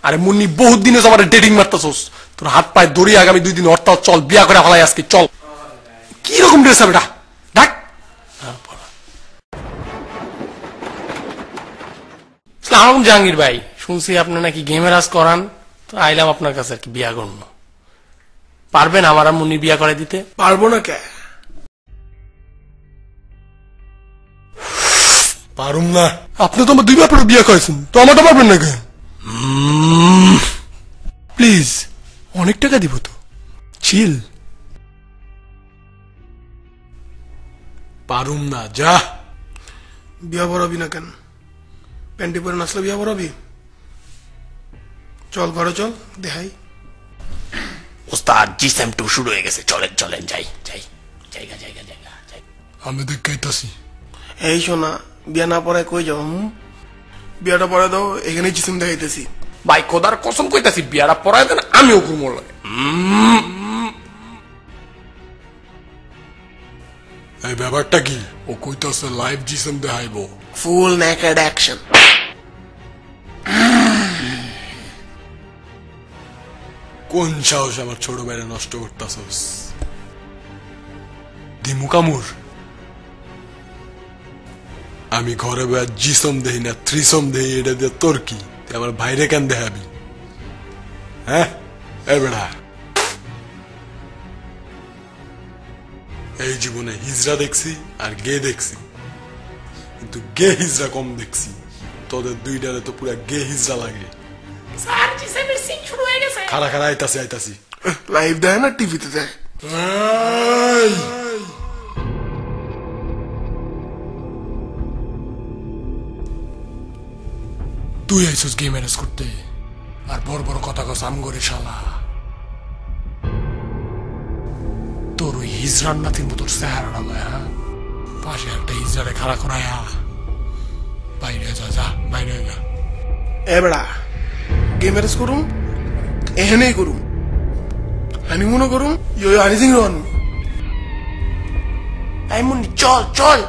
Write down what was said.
আরে মুন্নি বহুত দিনে আমার ডেটিং মারতাছস, তোর হাত পায়ে দড়ি আগামী 2 দিন অর্থাৎ চল বিয়া করে ফেলাই আজকে চল। কি রকম ড্রেস হবে এটা ডাক। আসসালামু আলাইকুম জাহাঙ্গীর ভাই, শুনছি আপনি নাকি গেমের আজ করান, তো আইলাম আপনার কাছে আর কি বিয়া করব। পারবেন আমার আর মুন্নি বিয়া করে দিতে? পারবো না কে? পারুম না। আপনি তো আমার 2 বার পরে বিয়া করেছেন, তো আমারটা পারবেন না কেন? প্লিজ, অনেক টাকা দিব তো, চিল। পারুম না, যা। বিয়া বরাবি না কেন? প্যান্টি পরে নাচলে বিয়া বরাবি? চল ঘরে চল, দেখাই। ওস্তাদ জিসেম 2 শুরু হয়ে গেছে, চলেন চলেন যাই যাই। জায়গা জায়গা জায়গা যাই। আমি দেখাইতাছি। এই শোনা, বিয়া না পড়ায় কই যাও? বিয়াটা পড়ায় দাও, এখানে জিসিম দেখাইতেছি। ভাই খোদার কসম কইতাছি বিয়াটা পড়ায় দেন, আমিও ঘুমো লাগে। এই ব্যাপারটা কি? ও কইতাছে লাইভ জিসেম দেখাইবো। ফুল নেকেড অ্যাকশন। কোন সাহস আমার ছোট ভাইরা নষ্ট করতাছস? দিমু কামুর? আমি ঘরে বয়া জিসম দেই না, থ্রিসম দেই, এটা দিয়ে তোর কি? তুই আমার ভাইরে কেন দেখাবি? হ্যাঁ এ বেড়া, এই জীবনে হিজড়া দেখছি আর গে দেখছি, কিন্তু গে হিজড়া কম দেখছি। তোদের 2টারে তো পুরা গে হিজড়া লাগে। স্যার জিসেমের সিন শুরু হয়ে গেছে। খাড়া খাড়া আইতাছি আইতাছি। লাইভ দেয় না টিভিতে দেয়? তুই আইসুস গেম ম্যানেজ করতে আর বড় বড় কথা কস আমগরে শালা। তোর ওই হিজড়ার নাতির মতো চেহারা লয়া পাশে একটা হিজড়ারে খাড়া করায়া বাইরে যা, যা বাইরে যা। এ বেড়া, গেম ম্যারেজ করুম এখানেই করুম, হানিমুনও করুম, ইয়ো হানি সিং রন। এই মুন্নি চল চল।